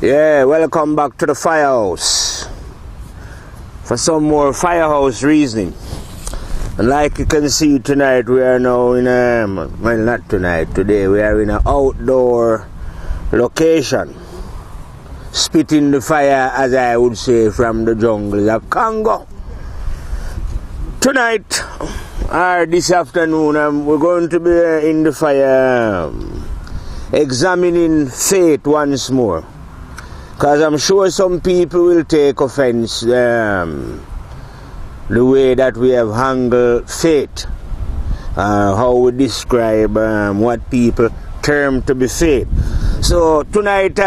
Yeah, welcome back to the firehouse for some more firehouse reasoning. And like you can see tonight, we are now in well, not tonight, today we are in an outdoor location, spitting the fire, as I would say, from the jungles of Congo. Tonight or this afternoon, we're going to be in the fire examining faith once more, because I'm sure some people will take offense the way that we have handled faith, how we describe what people term to be faith. So tonight,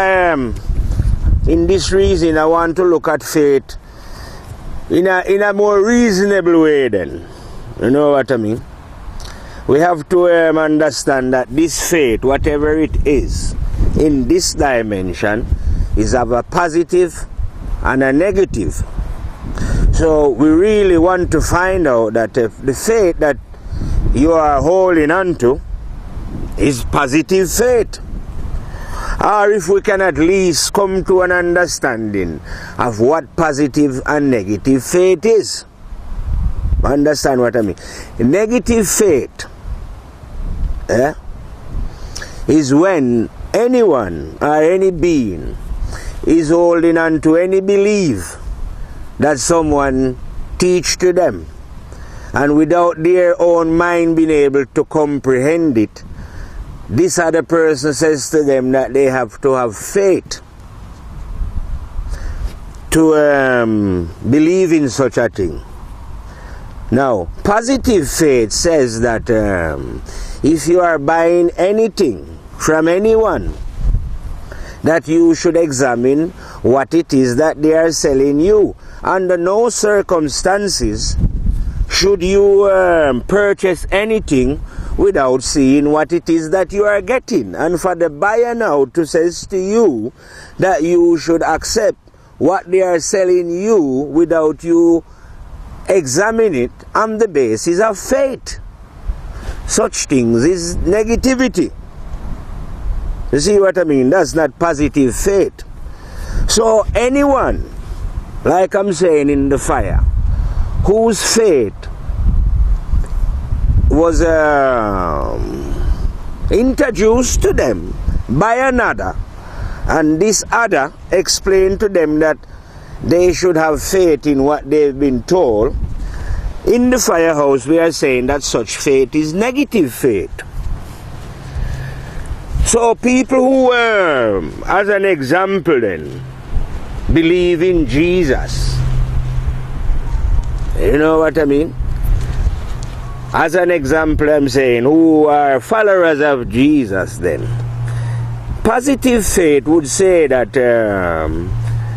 in this reason, I want to look at faith in a more reasonable way then. You know what I mean? We have to understand that this faith, whatever it is, in this dimension, is of a positive and a negative. So we really want to find out that if the faith that you are holding on to is positive faith, or if we can at least come to an understanding of what positive and negative faith is. Understand what I mean? Negative faith is when anyone or any being is holding on to any belief that someone teach to them, and without their own mind being able to comprehend it, this other person says to them that they have to have faith to believe in such a thing. Now, positive faith says that if you are buying anything from anyone, that you should examine what it is that they are selling you. Under no circumstances should you purchase anything without seeing what it is that you are getting. And for the buyer now to say to you that you should accept what they are selling you without you examine it on the basis of faith, such things is negativity. You see what I mean? That's not positive faith. So anyone, like I'm saying in the fire, whose faith was introduced to them by another, and this other explained to them that they should have faith in what they've been told, in the firehouse we are saying that such faith is negative faith. So people who, as an example then, believe in Jesus, you know what I mean? As an example, I'm saying, who are followers of Jesus then, positive faith would say that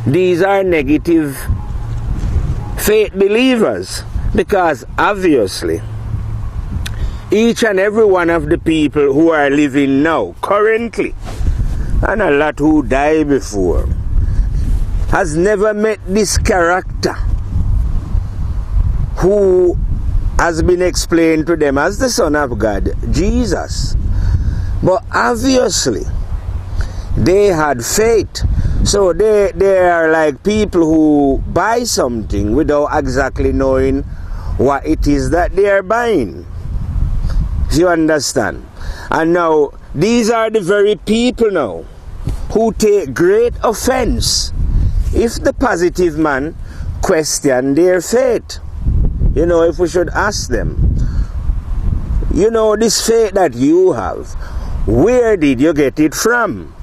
these are negative faith believers, because obviously each and every one of the people who are living now, currently, and a lot who died before, has never met this character who has been explained to them as the Son of God, Jesus. But obviously, they had faith. So they are like people who buy something without exactly knowing what it is that they are buying. You understand? And now, these are the very people now who take great offense if the positive man question their faith. You know, if we should ask them, you know, this faith that you have, where did you get it from?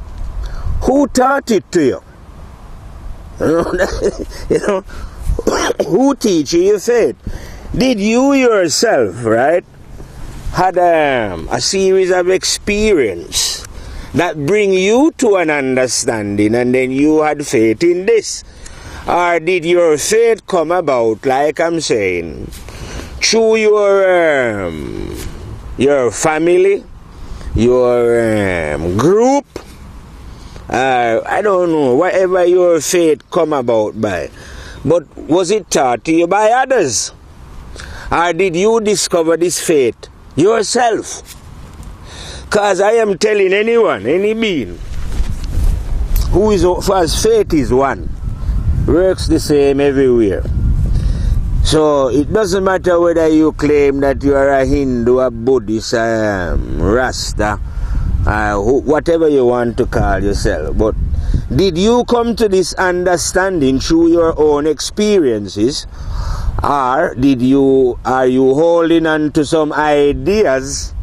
Who taught it to you? You know, who teach you your faith? Did you yourself, right, had a series of experience that bring you to an understanding, and then you had faith in this? Or did your faith come about, like I'm saying, through your family, your group, I don't know, whatever your faith come about by, but was it taught to you by others? Or did you discover this faith yourself? Because I am telling anyone, any being, as faith is one, works the same everywhere. So it doesn't matter whether you claim that you are a Hindu, a Buddhist, Rasta, whatever you want to call yourself. But did you come to this understanding through your own experiences, or are you holding on to some ideas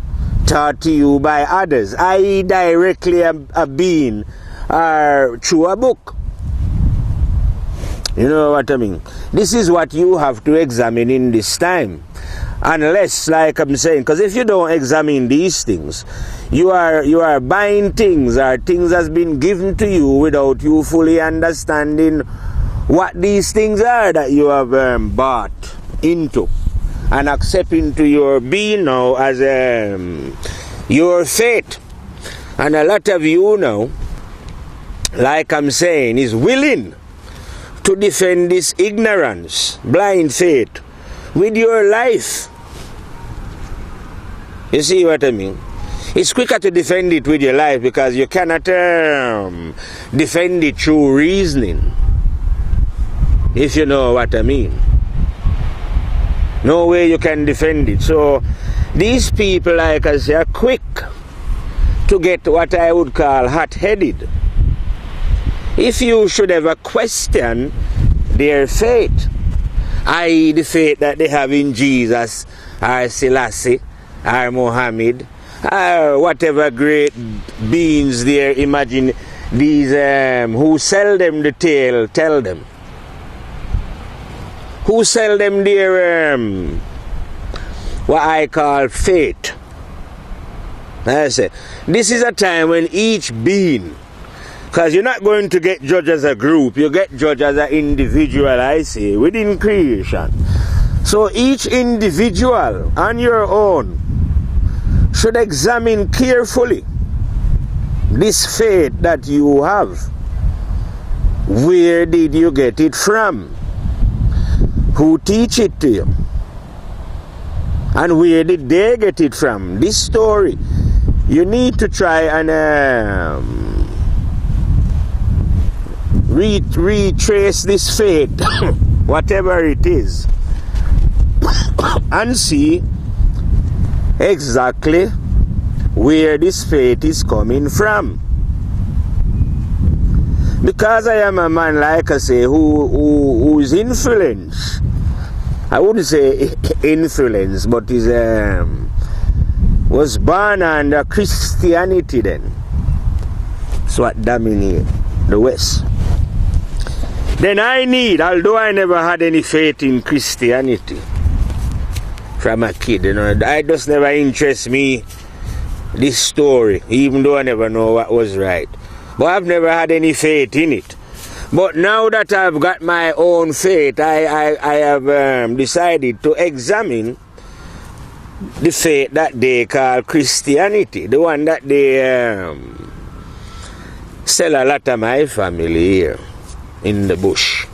taught to you by others, i.e. directly a being or through a book? You know what I mean? This is what you have to examine in this time. Unless, like I'm saying, because if you don't examine these things, you are buying things, or things has been given to you without you fully understanding what these things are that you have bought into and accept into your being now as your faith. And a lot of you now, like I'm saying, is willing to defend this ignorance, blind faith, with your life. You see what I mean? It's quicker to defend it with your life, because you cannot defend it through reasoning, if you know what I mean. No way you can defend it. So these people, like I say, are quick to get what I would call hot-headed. If you should ever question their faith, i.e. the faith that they have in Jesus, or Selassie, or Muhammad, or whatever great beings they imagine, these who sell them the tale, tell them. Who sell them their, what I call faith. I say, this is a time when each being, because you're not going to get judged as a group, you get judged as an individual, I say, within creation. So each individual on your own should examine carefully this faith that you have. Where did you get it from? Who teach it to you? And where did they get it from? This story, you need to try and retrace this faith, whatever it is, and see exactly where this faith is coming from. Because I am a man, like I say, who is influenced. I wouldn't say influence, but is was born under Christianity then. It's what dominated the West. Then I need, although I never had any faith in Christianity from a kid, you know, I just never interest me this story, even though I never know what was right. But I've never had any faith in it. But now that I've got my own faith, I have decided to examine the faith that they call Christianity, the one that they sell a lot of my family here in the bush.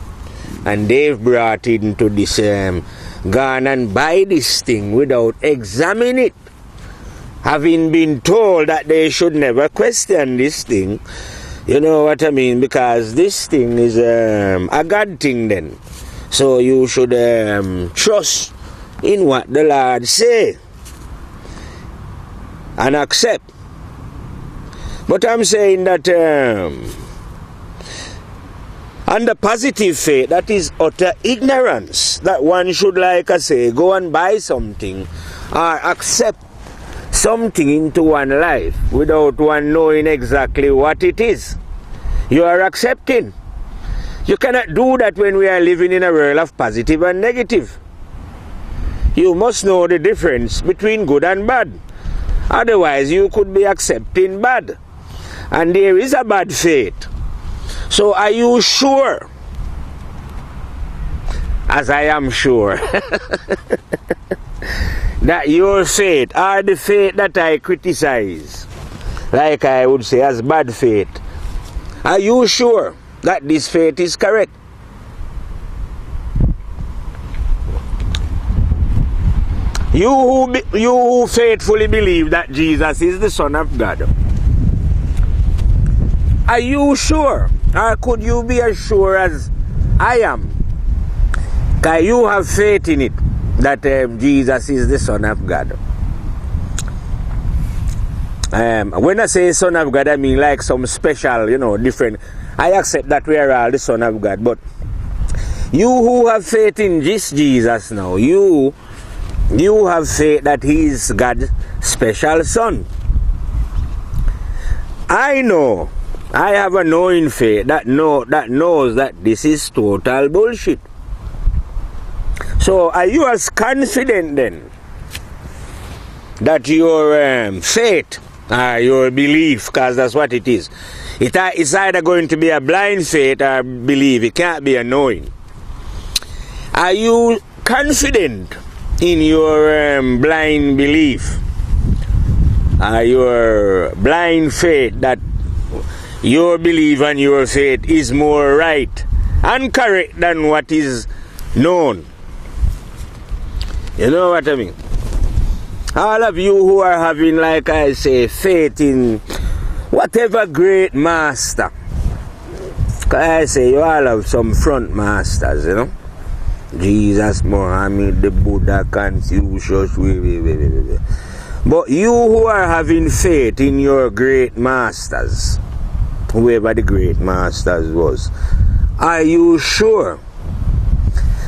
And they've brought it into this, gone and buy this thing without examining it. Having been told that they should never question this thing. You know what I mean? Because this thing is a God thing then. So you should trust in what the Lord say and accept. But I'm saying that under positive faith, that is utter ignorance, that one should, like I say, go and buy something or accept something into one life without one knowing exactly what it is. You are accepting. You cannot do that when we are living in a world of positive and negative. You must know the difference between good and bad. Otherwise, you could be accepting bad. And there is a bad faith. So are you sure? As I am sure. That your faith, or the faith that I criticize, like I would say as bad faith, are you sure that this faith is correct? You who faithfully believe that Jesus is the Son of God, are you sure? Or could you be as sure as I am? Because you have faith in it, that Jesus is the Son of God. When I say Son of God, I mean like some special, different. I accept that we are all the Son of God, but you who have faith in this Jesus now, you have faith that he is God's special Son. I know, I have a knowing faith that knows that this is total bullshit. So are you as confident then that your faith, your belief, because that's what it is, it's either going to be a blind faith or belief, it can't be a knowing. Are you confident in your blind belief, your blind faith, that your belief and your faith is more right and correct than what is known? You know what I mean? All of you who are having, like I say, faith in whatever great master, because I say you all have some front masters, Jesus, Muhammad, the Buddha, Confucius, but you who are having faith in your great masters, whoever the great masters was, are you sure?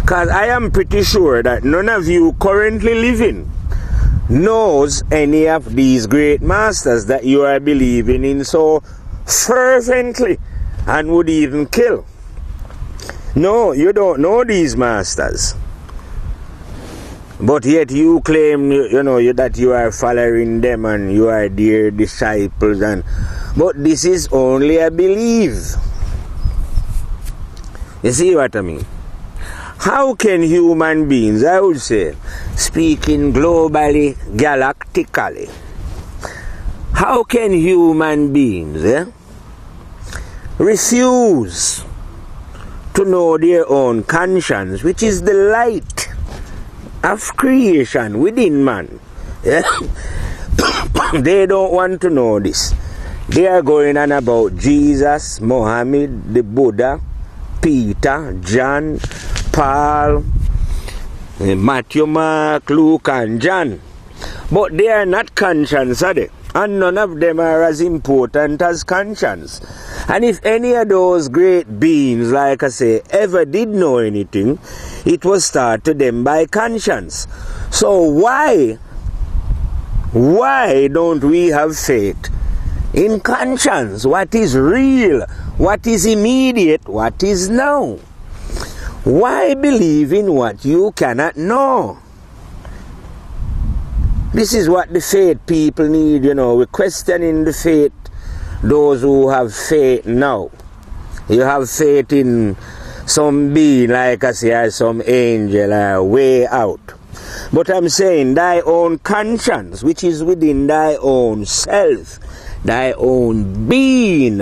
Because I am pretty sure that none of you currently living knows any of these great masters that you are believing in so fervently and would even kill. No, you don't know these masters. But yet you claim, that you are following them and you are their disciples. But this is only a belief. You see what I mean? How can human beings, I would say, speaking globally, galactically, how can human beings refuse to know their own conscience, which is the light of creation within man? They don't want to know this. They are going on about Jesus, Muhammad, the Buddha, Peter, John, Paul, Matthew, Mark, Luke, and John. But they are not conscience, are they? And none of them are as important as conscience. And if any of those great beings, like I say, ever did know anything, it was taught to them by conscience. So why don't we have faith in conscience? What is real? What is immediate? What is now? Why believe in what you cannot know? This is what the faith people need, We're questioning the faith, those who have faith now. You have faith in some being, like I say, or some angel, or way out. But I'm saying thy own conscience, which is within thy own self, thy own being,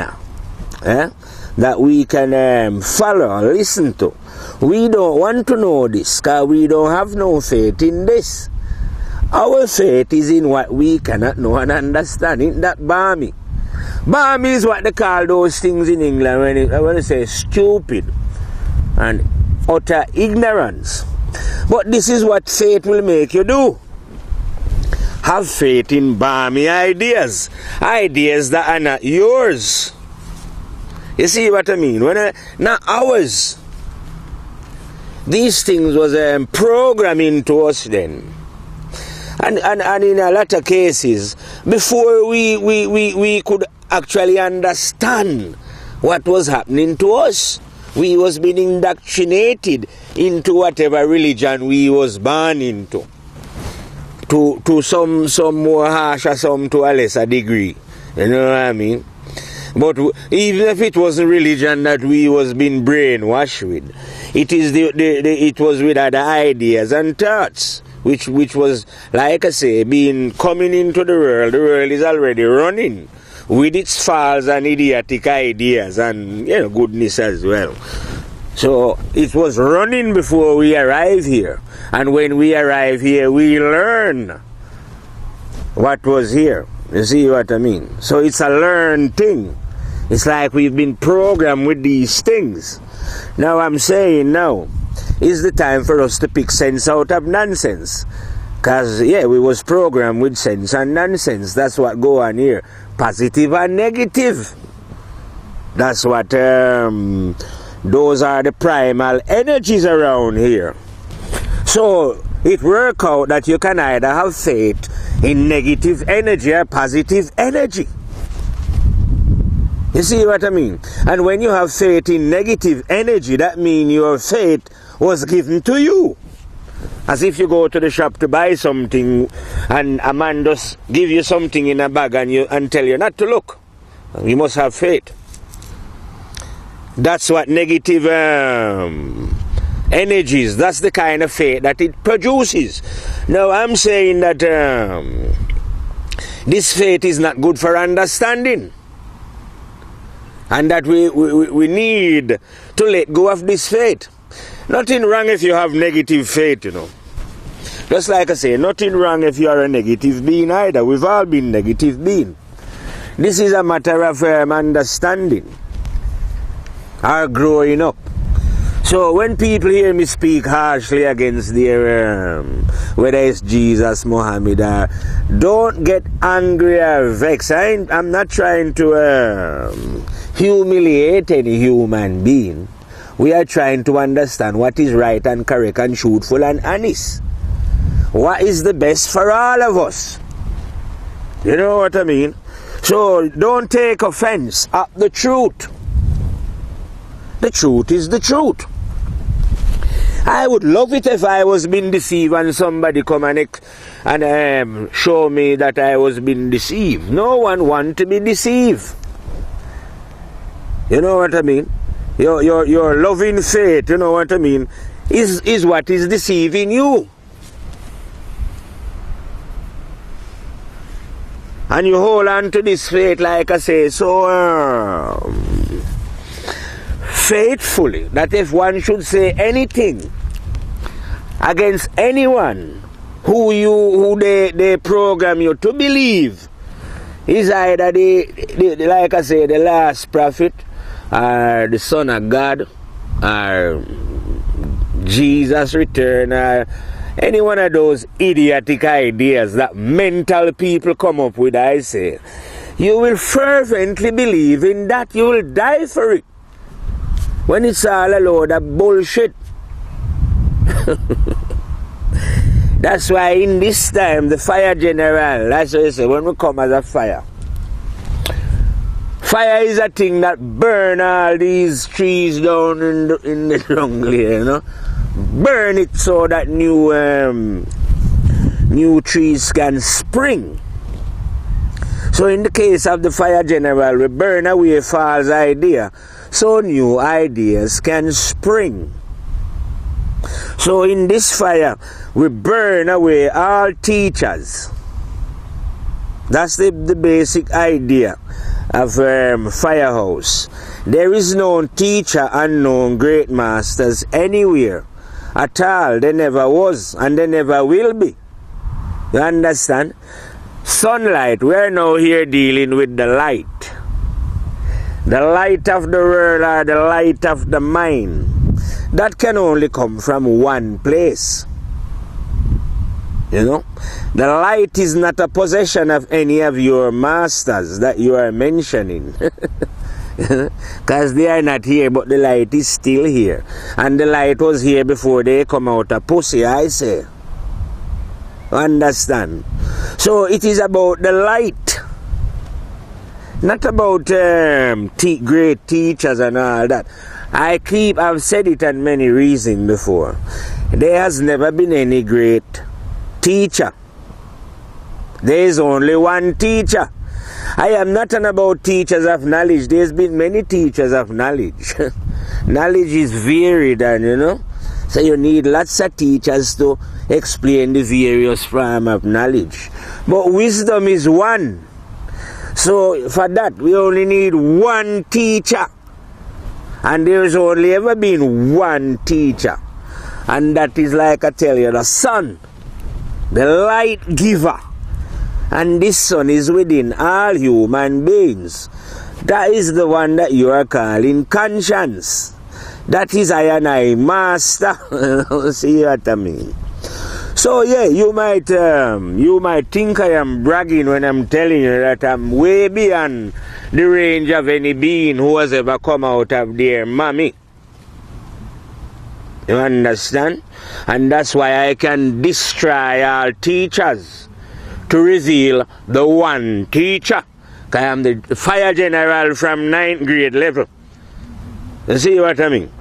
that we can follow, listen to. We don't want to know this, because we don't have no faith in this. Our faith is in what we cannot know and understand. Isn't that balmy? Balmy is what they call those things in England when they say stupid and utter ignorance. But this is what faith will make you do. Have faith in balmy ideas. Ideas that are not yours. You see what I mean? Not ours. These things was programmed into us then. And in a lot of cases, before we could actually understand what was happening to us, we was being indoctrinated into whatever religion we was born into. To some more harsh or some to a lesser degree. You know what I mean? But even if it was a religion that we was being brainwashed with, it was with other ideas and thoughts, which was, like I say, coming into the world. The world is already running with its false and idiotic ideas and goodness as well. So it was running before we arrive here, and when we arrive here, we learn what was here. You see what I mean? So it's a learned thing. It's like we've been programmed with these things. Now I'm saying now is the time for us to pick sense out of nonsense. Because, yeah, we was programmed with sense and nonsense. That's what go on here. Positive and negative. That's what, those are the primal energies around here. So, it works out that you can either have faith in negative energy or positive energy. You see what I mean? And when you have faith in negative energy, that means your faith was given to you. As if you go to the shop to buy something and a man just give you something in a bag and tell you not to look. You must have faith. That's what negative energies, that's the kind of faith that it produces. Now I'm saying that this faith is not good for understanding. And that we need to let go of this faith. Nothing wrong if you have negative faith, you know. Just like I say, nothing wrong if you are a negative being either. We've all been negative beings. This is a matter of understanding or growing up. So when people hear me speak harshly against their, whether it's Jesus, Muhammad, don't get angry or vexed. I'm not trying to humiliate any human being. We are trying to understand what is right and correct and truthful and honest. What is the best for all of us? You know what I mean? So don't take offense at the truth. The truth is the truth. I would love it if I was being deceived and somebody come and show me that I was being deceived. No one wants to be deceived. You know what I mean? Your loving faith, you know what I mean, is what is deceiving you. And you hold on to this faith, like I say, so faithfully, that if one should say anything against anyone who they program you to believe, is either like I say, the last prophet, or the Son of God, or Jesus' return, or any one of those idiotic ideas that mental people come up with, I say, you will fervently believe in that. You will die for it. When it's all a load of bullshit. That's why in this time, the fire general, that's what I say, when we come as a fire. Fire is a thing that burn all these trees down in the jungle here, you know. Burn it so that new trees can spring. So in the case of the fire general, we burn away false idea so new ideas can spring. So in this fire, we burn away all teachers. That's the basic idea of firehouse. There is no teacher and no great masters anywhere at all. There never was and there never will be. You understand? Sunlight, we are now here dealing with the light. The light of the world or the light of the mind. That can only come from one place. You know? The light is not a possession of any of your masters that you are mentioning. Because they are not here, but the light is still here. And the light was here before they come out of pussy, I say. Understand? So it is about the light. Not about great teachers and all that. I've said it on many reasons before. There has never been any great teacher. There is only one teacher. I am not about teachers of knowledge. There's been many teachers of knowledge. Knowledge is varied, and you know, so you need lots of teachers to explain the various forms of knowledge. But wisdom is one. So for that, we only need one teacher. And there's only ever been one teacher. And that is, like I tell you, the sun, the light giver. And this sun is within all human beings. That is the one that you are calling conscience. That is I and I, master. See what I mean? So yeah, you might think I am bragging when I'm telling you that I'm way beyond the range of any being who has ever come out of their mommy. You understand? And that's why I can destroy all teachers to reveal the one teacher. I am the fire general from 9th grade level. You see what I mean?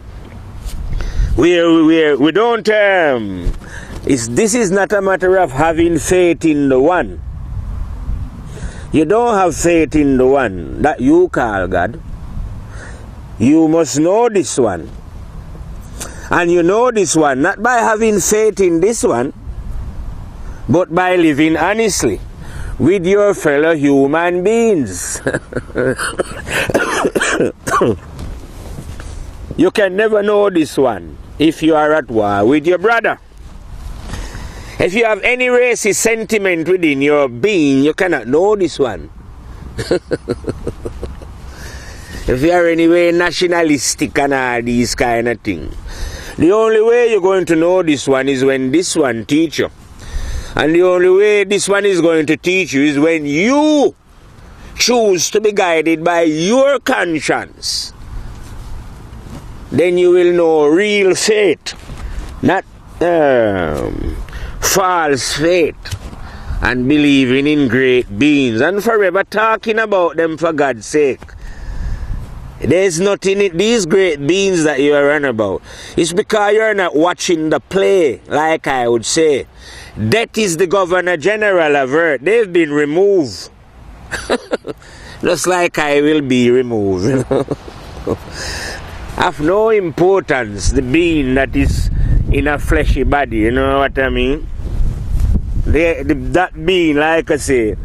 We don't this is not a matter of having faith in the one. You don't have faith in the one that you call God. You must know this one. And you know this one not by having faith in this one, but by living honestly with your fellow human beings. You can never know this one if you are at war with your brother. If you have any racist sentiment within your being, you cannot know this one. If you are anyway nationalistic and all these kind of things, the only way you're going to know this one is when this one teach you. And the only way this one is going to teach you is when you choose to be guided by your conscience. Then you will know real faith, not false faith, and believing in great beings and forever talking about them for God's sake. There's nothing in these great beings that you are on about. It's because you're not watching the play, like I would say. That is the Governor General of Earth. They've been removed. Just like I will be removed. You know? Of no importance, the being that is in a fleshy body, you know what I mean? That being, like I say,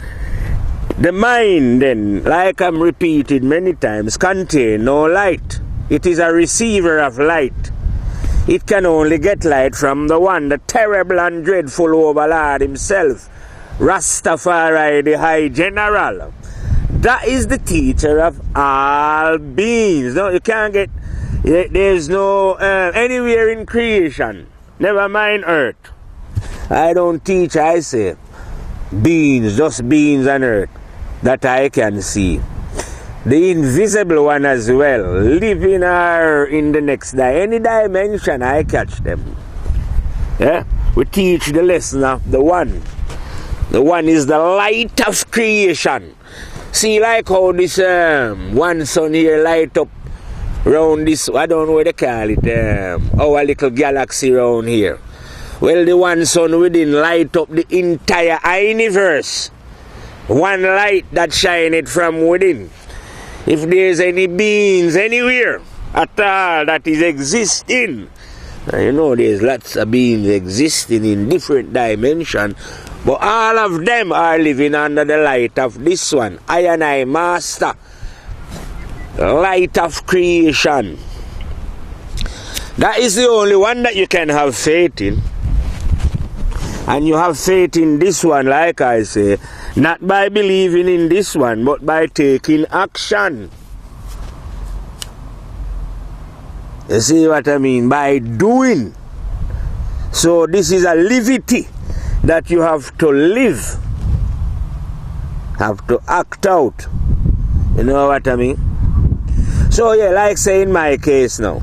the mind then, like I'm repeated many times, contain no light. It is a receiver of light. It can only get light from the one, the terrible and dreadful overlord himself, Rastafari, the High General. That is the teacher of all beings. No, you can't get, there's no, anywhere in creation, never mind earth. I don't teach, I say, beings, just beings on earth that I can see. The invisible one as well, living or in the next any dimension, I catch them. Yeah? We teach the lesson of the one. The one is the light of creation. See, like how this one sun here light up around this, I don't know what they call it, our little galaxy around here. Well, the one sun within light up the entire universe. One light that shineth from within. If there's any beings anywhere at all that is existing, you know there's lots of beings existing in different dimensions, but all of them are living under the light of this one. I and I, Master, light of creation. That is the only one that you can have faith in. And you have faith in this one, like I say, not by believing in this one, but by taking action. You see what I mean? By doing. So this is a livity that you have to live. Have to act out. You know what I mean? So yeah, like say in my case now,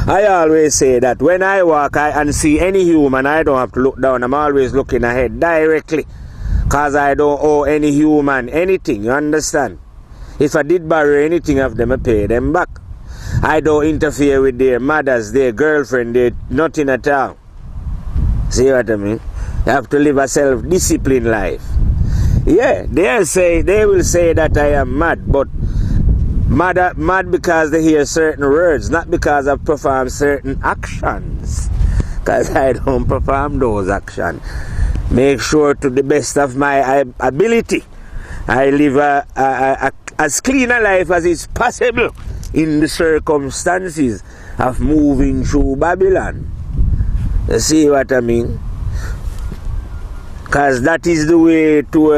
I always say that when I walk and see any human, I don't have to look down. I'm always looking ahead directly. Because I don't owe any human anything, you understand? If I did borrow anything of them, I pay them back. I don't interfere with their mothers, their girlfriend, their nothing at all. See what I mean? You have to live a self-disciplined life. Yeah, they will say that I am mad, but mad because they hear certain words, not because I perform certain actions. Because I don't perform those actions. Make sure to the best of my ability I live as clean a life as is possible in the circumstances of moving through Babylon. You see what I mean? Because that is the way to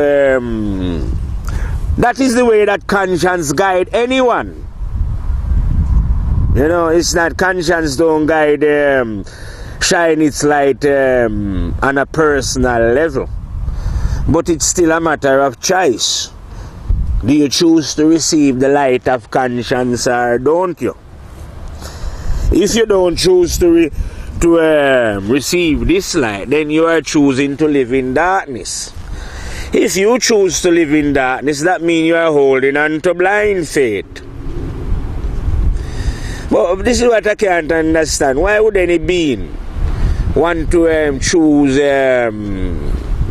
That is the way that conscience guide anyone. You know, it's not conscience don't guide, shine its light on a personal level. But it's still a matter of choice. Do you choose to receive the light of conscience or don't you? If you don't choose to receive this light, then you are choosing to live in darkness. If you choose to live in darkness, that means you are holding on to blind faith. But this is what I can't understand. Why would any being want to choose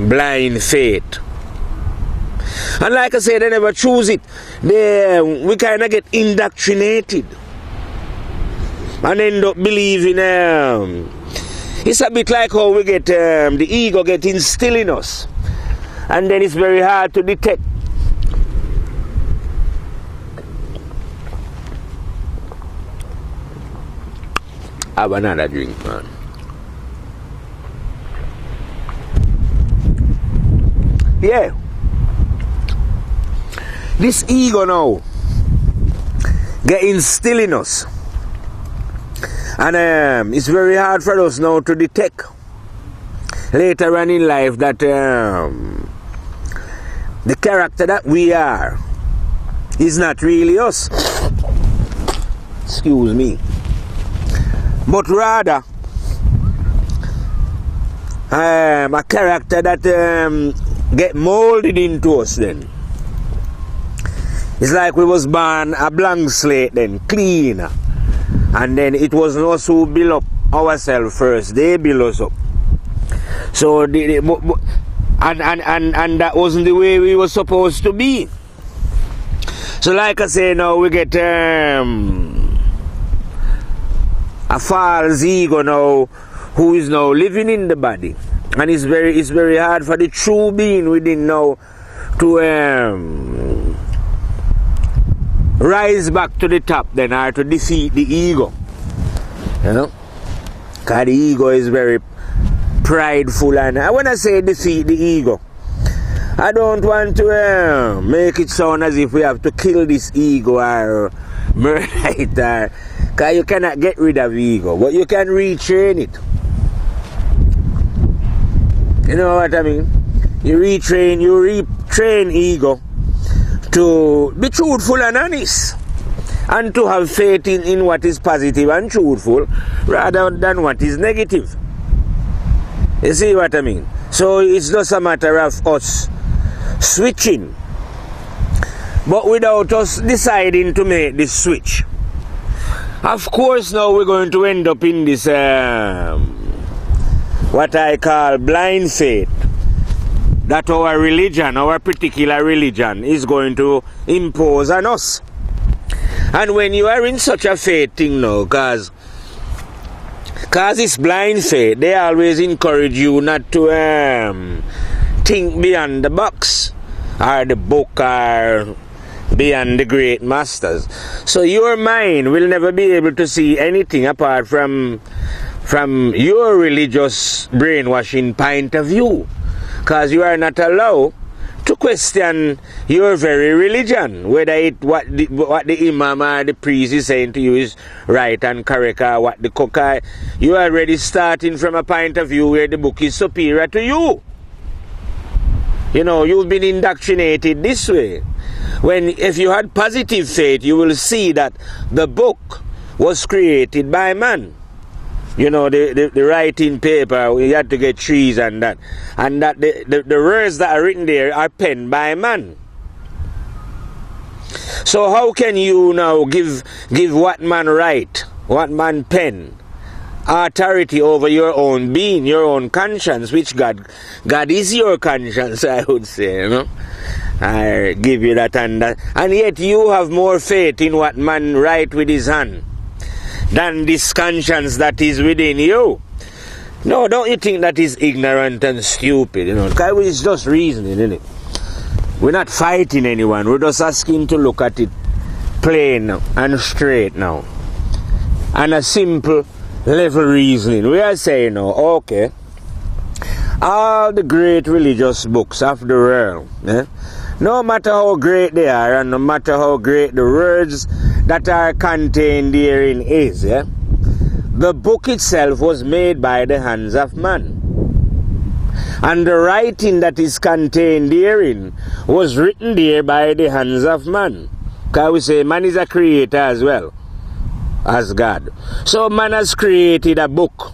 blind faith? And like I said, they never choose it. We kind of get indoctrinated and end up believing. It's a bit like how we get the ego get instilled in us, and then it's very hard to detect. Have another drink, man. Yeah. This ego now get instilled in us. And it's very hard for us now to detect later on in life that the character that we are is not really us. Excuse me. But rather a character that get molded into us then. It's like we was born a blank slate then, clean. And then it was us who build up ourselves first. They build us up. So and that wasn't the way we were supposed to be. So like I say now, we get a false ego now who is now living in the body. And it's very hard for the true being within now to rise back to the top then, or to defeat the ego. You know? Because the ego is very prideful. And when I say defeat the ego, I don't want to make it sound as if we have to kill this ego or murder it. Because you cannot get rid of ego, but you can retrain it. You know what I mean? You retrain ego to be truthful and honest, and to have faith in what is positive and truthful rather than what is negative. You see what I mean? So it's just a matter of us switching, but without us deciding to make this switch. Of course now we're going to end up in this what I call blind faith that our religion, our particular religion, is going to impose on us. And when you are in such a faith thing now, because it's blind faith, they always encourage you not to think beyond the box or the book or beyond the great masters. So your mind will never be able to see anything apart from your religious brainwashing point of view, because you are not allowed to question your very religion, whether what the imam or the priest is saying to you is right and correct, or what the cook. You are already starting from a point of view where the book is superior to you. You know, you've been indoctrinated this way. If you had positive faith, you will see that the book was created by man. You know, the writing paper, we had to get trees and that the words that are written there are penned by man. So how can you now give what man write, what man pen, authority over your own being, your own conscience, which God is your conscience, I would say, you know. I give you that and that. And yet you have more faith in what man write with his hand than this conscience that is within you. No, don't you think that is ignorant and stupid, you know? Because it's just reasoning, isn't it? We're not fighting anyone. We're just asking to look at it plain and straight now. And a simple level reasoning. We are saying now, okay, all the great religious books of the world, no matter how great they are and no matter how great the words that are contained therein is, yeah, the book itself was made by the hands of man. And the writing that is contained therein was written there by the hands of man. Because we say man is a creator as well as God. So man has created a book.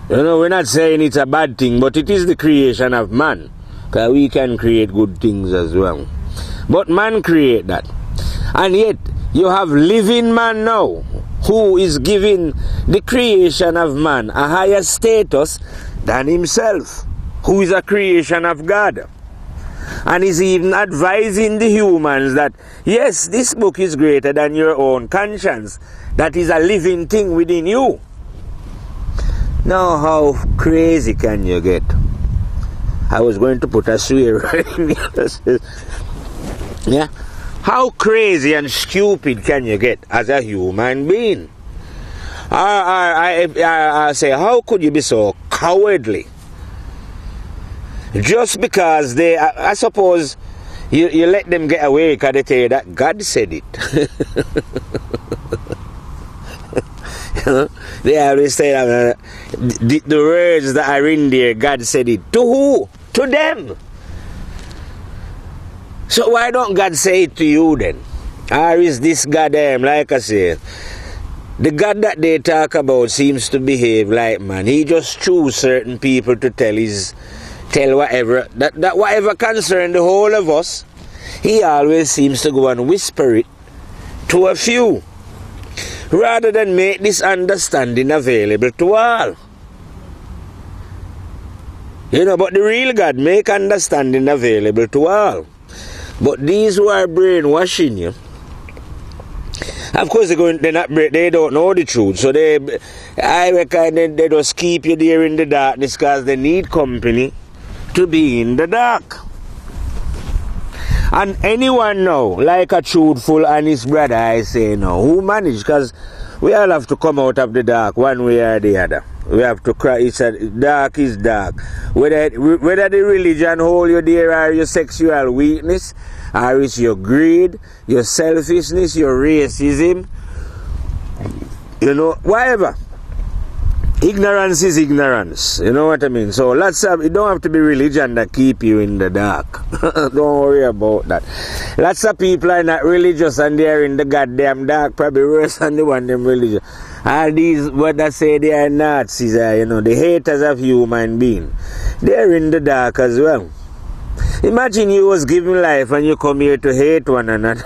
You know, we're not saying it's a bad thing, but it is the creation of man. Because we can create good things as well. But man create that. And yet, you have living man now, who is giving the creation of man a higher status than himself, who is a creation of God. And is even advising the humans that, yes, this book is greater than your own conscience. That is a living thing within you. Now, how crazy can you get? I was going to put a swear in here. Yeah? How crazy and stupid can you get as a human being? I say, how could you be so cowardly? Just because they, I suppose, you let them get away because they tell you that God said it. You know? They always say that the words that are in there, God said it. To who? To them. So why don't God say it to you then? Or is this God, like I say, the God that they talk about seems to behave like man. He just choose certain people to tell whatever, that whatever concern the whole of us, he always seems to go and whisper it to a few, rather than make this understanding available to all. You know, but the real God make understanding available to all. But these who are brainwashing you, of course they don't know the truth, so I reckon they just keep you there in the darkness because they need company to be in the dark. And anyone now, like a truthful, honest brother, I say no, who manage, because we all have to come out of the dark one way or the other. We have to cry. It's dark is dark. Whether the religion hold you there, or your sexual weakness, or it's your greed, your selfishness, your racism, you know, whatever. Ignorance is ignorance. You know what I mean? So it don't have to be religion that keep you in the dark. Don't worry about that. Lots of people are not religious and they are in the goddamn dark, probably worse than the one them religious. All these, what I say, they are Nazis, you know, the haters of human being. They're in the dark as well. Imagine you was given life and you come here to hate one another.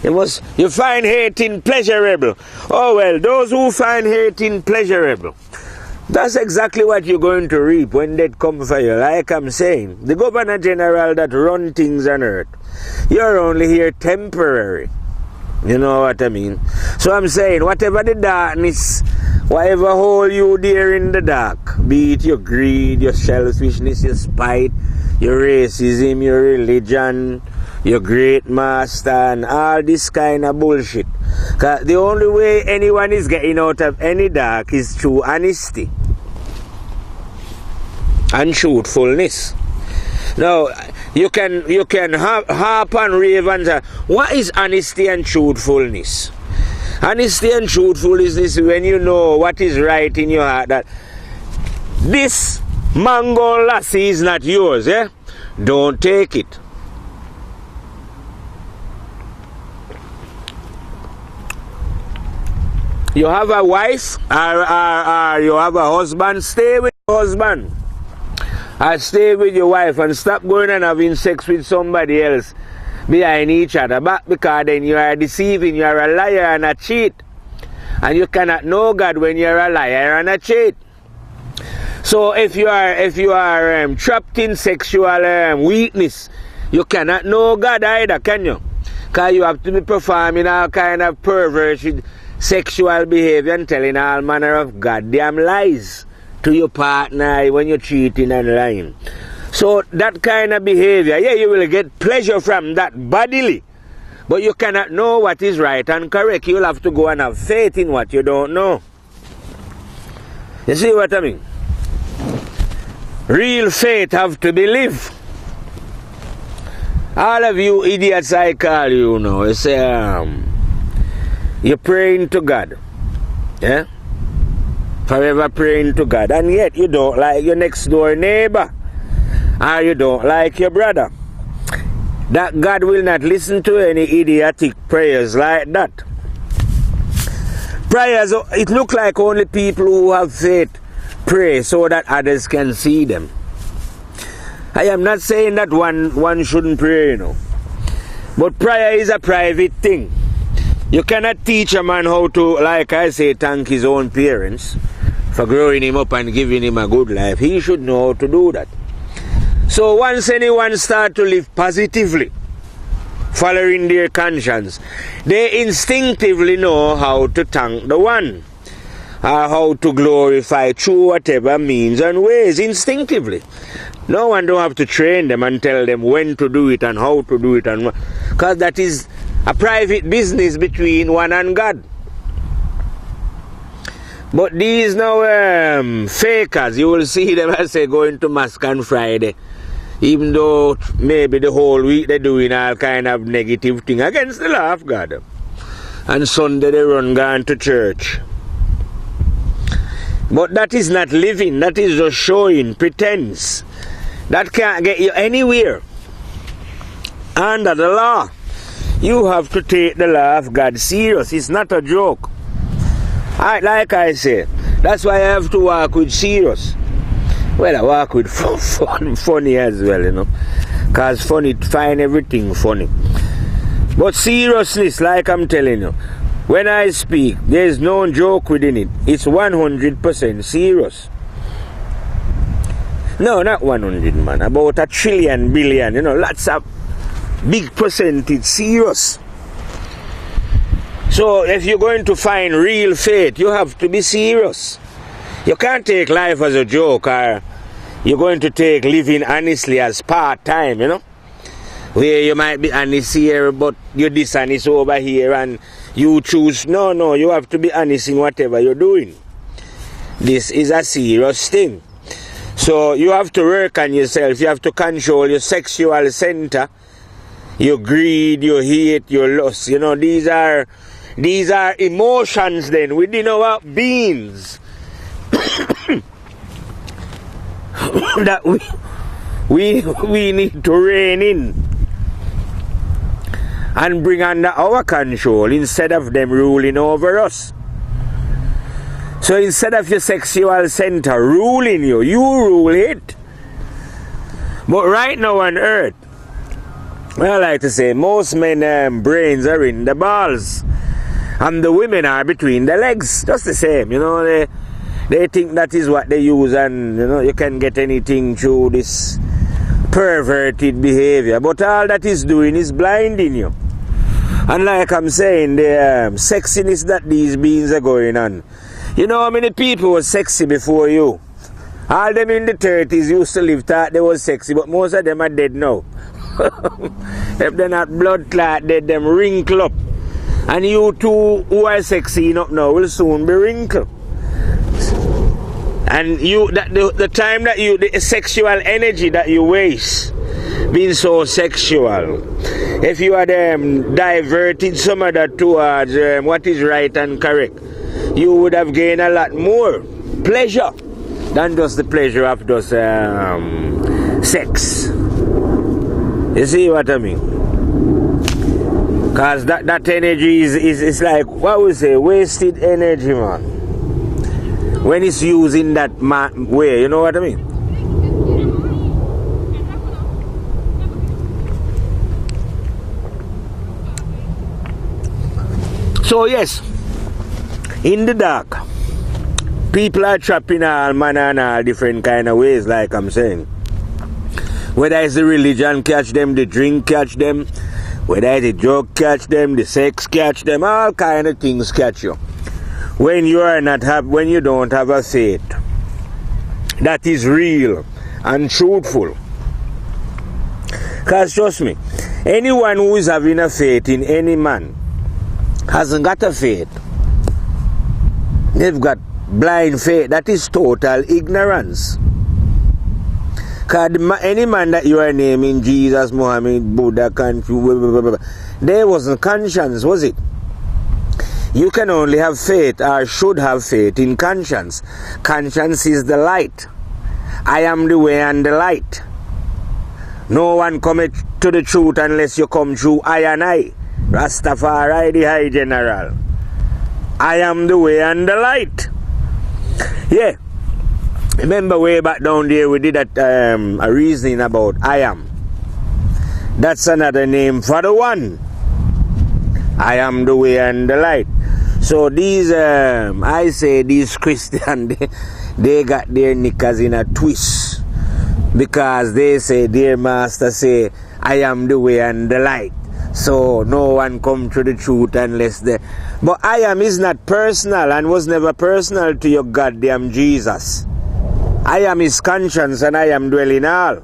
You find hating pleasurable. Oh well, those who find hating pleasurable, that's exactly what you're going to reap when they come for you. Like I'm saying, the Governor General that run things on earth, you're only here temporary. You know what I mean? So I'm saying, whatever the darkness, whatever hold you there in the dark, be it your greed, your selfishness, your spite, your racism, your religion, your great master, and all this kind of bullshit. Because the only way anyone is getting out of any dark is through honesty and truthfulness. Now, you can harp and rave and say, what is honesty and truthfulness? Honesty and truthfulness is when you know what is right in your heart, that this mango lassie is not yours, eh? Don't take it. You have a wife or you have a husband, stay with your husband. Or stay with your wife and stop going and having sex with somebody else behind each other back, because then you are deceiving, you are a liar and a cheat. And you cannot know God when you are a liar and a cheat. So if you are trapped in sexual weakness, you cannot know God either, can you? Because you have to be performing all kind of perverted sexual behavior and telling all manner of goddamn lies to your partner when you're cheating and lying. So that kind of behavior, yeah, you will get pleasure from that bodily, but you cannot know what is right and correct. You'll have to go and have faith in what you don't know. You see what I mean? Real faith have to be lived. All of you idiots I call you now, you say you're praying to God. Yeah? Forever praying to God. And yet you don't like your next door neighbor. Or you don't like your brother. That God will not listen to any idiotic prayers like that. Prayers, it looks like only people who have faith pray so that others can see them. I am not saying that one shouldn't pray, you know. But prayer is a private thing. You cannot teach a man how to, like I say, thank his own parents for growing him up and giving him a good life. He should know how to do that. So once anyone start to live positively, following their conscience, they instinctively know how to thank the one, or how to glorify through whatever means and ways, instinctively. No one don't have to train them and tell them when to do it and how to do it, and because that is a private business between one and God. But these now fakers, you will see them, I say, going to Mosque on Friday, even though maybe the whole week they're doing all kind of negative thing against the law of God. And Sunday they run gone to church. But that is not living, that is just showing, pretense. That can't get you anywhere. Under the law, you have to take the law of God serious. It's not a joke. Like I say, that's why I have to walk with serious. Well, I walk with funny as well, you know. Because funny, find everything funny. But seriousness, like I'm telling you, when I speak, there's no joke within it. It's 100% serious. No, not 100, man. About a trillion, billion, you know, lots of big percentage serious. So if you're going to find real faith, you have to be serious. You can't take life as a joke, or you're going to take living honestly as part-time, you know. Where you might be honest here, but you're dishonest over here, and you choose. No, you have to be honest in whatever you're doing. This is a serious thing. So you have to work on yourself. You have to control your sexual center, your greed, your hate, your lust. You know, these are emotions then within our beings that we need to rein in and bring under our control instead of them ruling over us. So instead of your sexual center ruling you, you rule it. But right now on earth, well, I like to say, most men brains are in the balls, and the women are between the legs. Just the same, you know. They think that is what they use, and you know, you can get anything through this perverted behavior. But all that is doing is blinding you. And like I'm saying, the sexiness that these beings are going on. You know how many people were sexy before you? All them in the 30s used to live, thought they were sexy, but most of them are dead now. If they're not blood clot dead, them wrinkle up. And you two who are sexy up now will soon be wrinkled. And you, the time that you, the sexual energy that you waste being so sexual, if you had diverted some of that towards what is right and correct, you would have gained a lot more pleasure than just the pleasure of just sex. You see what I mean? Because that energy is like, what we say, wasted energy, man. When it's used in that way, you know what I mean? So yes, in the dark, people are trapped in all manner and all different kind of ways, like I'm saying. Whether it's the religion catch them, the drink catch them, whether it's the drug catch them, the sex catch them, all kind of things catch you. When you don't have a faith that is real and truthful. Because trust me, anyone who is having a faith in any man hasn't got a faith. They've got blind faith. That is total ignorance. Because any man that you are naming, Jesus, Muhammad, Buddha, Confucius, there wasn't conscience, was it? You can only have faith, or should have faith, in conscience. Conscience is the light. I am the way and the light. No one cometh to the truth unless you come through I and I. Rastafari, the High General. I am the way and the light. Yeah. Remember way back down there we did a reasoning about I am. That's another name for the one. I am the way and the light. So these, I say these Christians, they got their knickers in a twist. Because they say, their master say, I am the way and the light. So no one come to the truth unless they... But I am is not personal and was never personal to your goddamn Jesus. I am his conscience and I am dwelling all.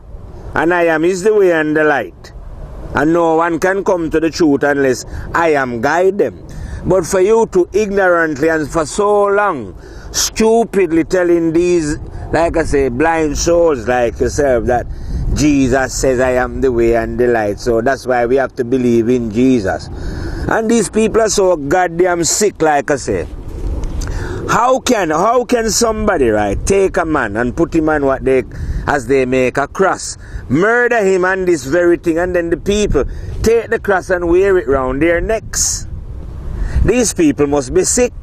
And I am is the way and the light. And no one can come to the truth unless I am guide them. But for you to ignorantly and for so long, stupidly telling these, like I say, blind souls like yourself that Jesus says I am the way and the light. So that's why we have to believe in Jesus. And these people are so goddamn sick, like I say. How can somebody, right, take a man and put him on what they, as they make a cross, murder him on this very thing, and then the people take the cross and wear it round their necks? These people must be sick.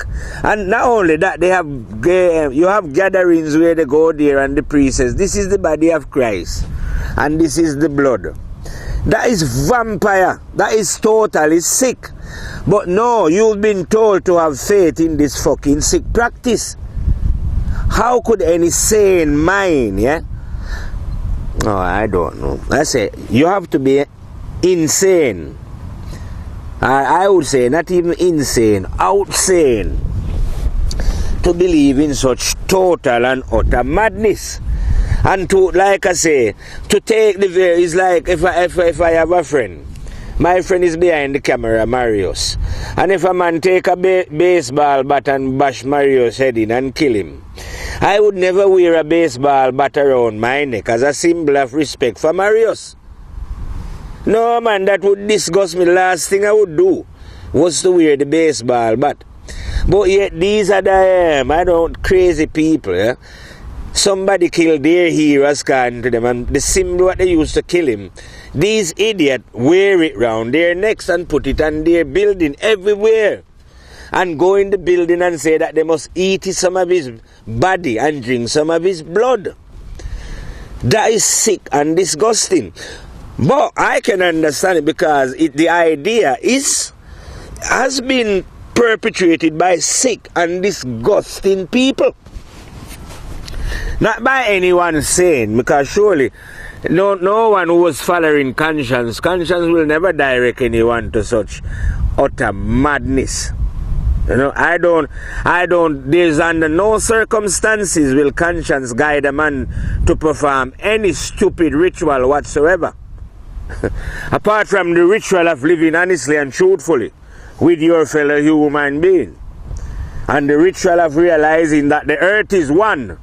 And not only that, they have you have gatherings where they go there and the priest says, this is the body of Christ and this is the blood. That is vampire. That is totally sick. But no, you've been told to have faith in this fucking sick practice. How could any sane mind, yeah? No, I don't know. I say, you have to be insane. I would say not even insane, outsane, to believe in such total and utter madness. And to, like I say, to take the veil is like if I have a friend. My friend is behind the camera, Marius. And if a man take a baseball bat and bash Marius' head in and kill him, I would never wear a baseball bat around my neck as a symbol of respect for Marius. No, man, that would disgust me. Last thing I would do was to wear the baseball bat. But yet these are the crazy people. Yeah? Somebody killed their heroes, according to them, and the symbol what they used to kill him, these idiots wear it round their necks and put it on their building everywhere. And go in the building and say that they must eat some of his body and drink some of his blood. That is sick and disgusting. But I can understand it because the idea has been perpetrated by sick and disgusting people. Not by anyone sane, because surely no one who was following conscience will never direct anyone to such utter madness. You know, I don't, there's under no circumstances will conscience guide a man to perform any stupid ritual whatsoever. Apart from the ritual of living honestly and truthfully with your fellow human being, and the ritual of realizing that the earth is one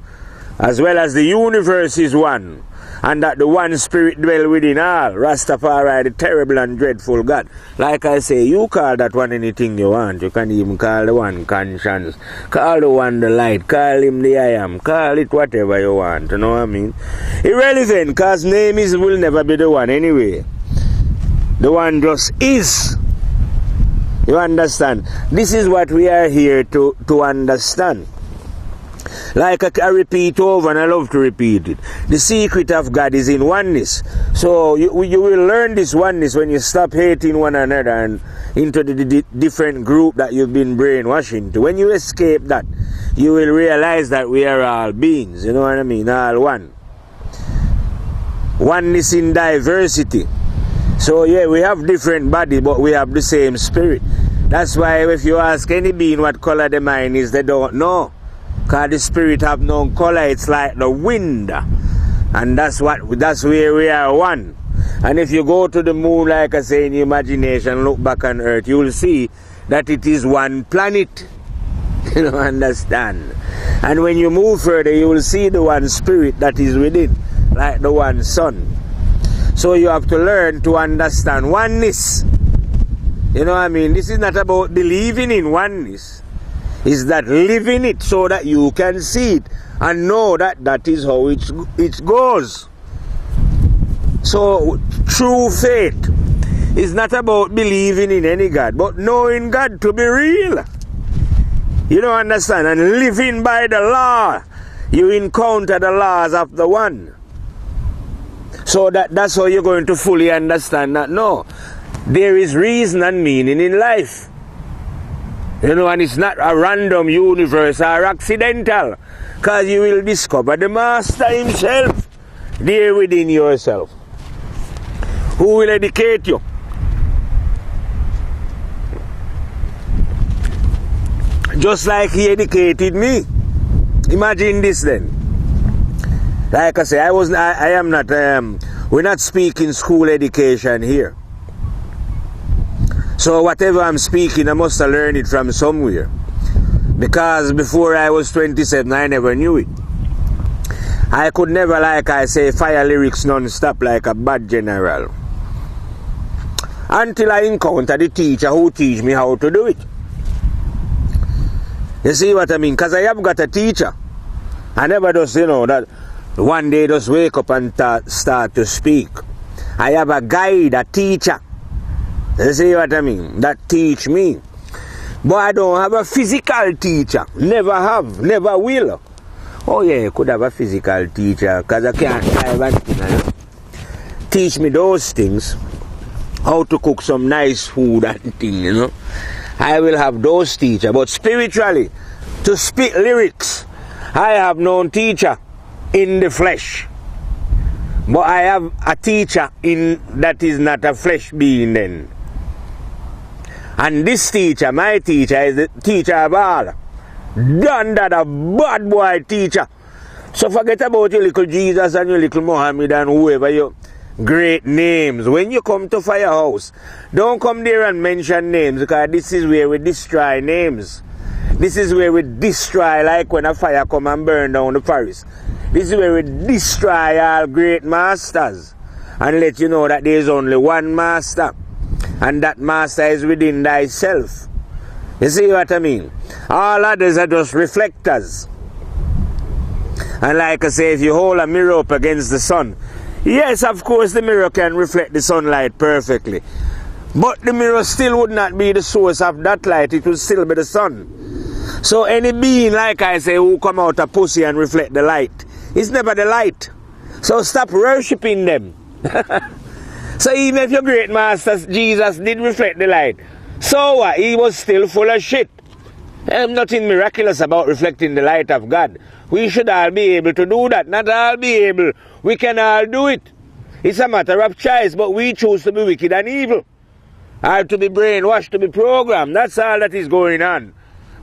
as well as the universe is one, and that the one spirit dwell within all. Rastafari, the terrible and dreadful God. Like I say, you call that one anything you want. You can even call the one conscience, call the one the light, call him the I am, call it whatever you want, you know what I mean? Irrelevant, because name will never be the one anyway. The one just is. You understand? This is what we are here to understand. Like I repeat over, and I love to repeat it. The secret of God is in oneness. So you will learn this oneness when you stop hating one another and into the different group that you've been brainwashing to. When you escape that, you will realize that we are all beings. You know what I mean? All one. Oneness in diversity. So yeah, we have different bodies, but we have the same spirit. That's why if you ask any being what color the mind is, they don't know. Because the spirit have no color, it's like the wind. And that's where we are one. And if you go to the moon, like I say, in your imagination, look back on earth, you will see that it is one planet. You don't understand. And when you move further, you will see the one spirit that is within. like the one Son. So you have to learn to understand oneness. You know what I mean? This is not about believing in oneness. It's that living it so that you can see it and know that that is how it goes. So true faith is not about believing in any God, but knowing God to be real. You don't understand? And living by the law, you encounter the laws of the one. So that's how you're going to fully understand that. No, there is reason and meaning in life. You know, and it's not a random universe or accidental. Because you will discover the Master himself there within yourself, who will educate you. Just like he educated me. Imagine this then. Like I say, I am not, we're not speaking school education here. So whatever I'm speaking, I must have learned it from somewhere. Because before I was 27, I never knew it. I could never, like I say, fire lyrics non-stop like a bad general. Until I encountered the teacher who teach me how to do it. You see what I mean? Because I have got a teacher. I never just, you know, that one day just wake up and start to speak. I have a guide, a teacher. You see what I mean? That teach me. But I don't have a physical teacher. Never have, never will. Oh yeah, you could have a physical teacher because I can't drive anything, you know? Teach me those things. How to cook some nice food and things, you know. I will have those teachers. But spiritually, to speak lyrics, I have no teacher in the flesh. But I have a teacher in that is not a flesh being then. And this teacher, my teacher, is the teacher of all. Done that, a bad boy teacher. So forget about your little Jesus and your little Muhammad and whoever you great names. When you come to Firehouse, don't come there and mention names, because this is where we destroy names. This is where we destroy, like when a fire come and burn down the forest. This is where we destroy all great masters and let you know that there is only one master, and that master is within thyself. You see what I mean? All others are just reflectors. And like I say, if you hold a mirror up against the sun, yes, of course the mirror can reflect the sunlight perfectly. But the mirror still would not be the source of that light. It would still be the sun. So any being, like I say, who come out a pussy and reflect the light, it's never the light. So stop worshipping them. So even if your great master Jesus did reflect the light, so what? He was still full of shit. There's nothing miraculous about reflecting the light of God. We should all be able to do that. Not all be able. We can all do it. It's a matter of choice, but we choose to be wicked and evil. Or to be brainwashed, to be programmed. That's all that is going on.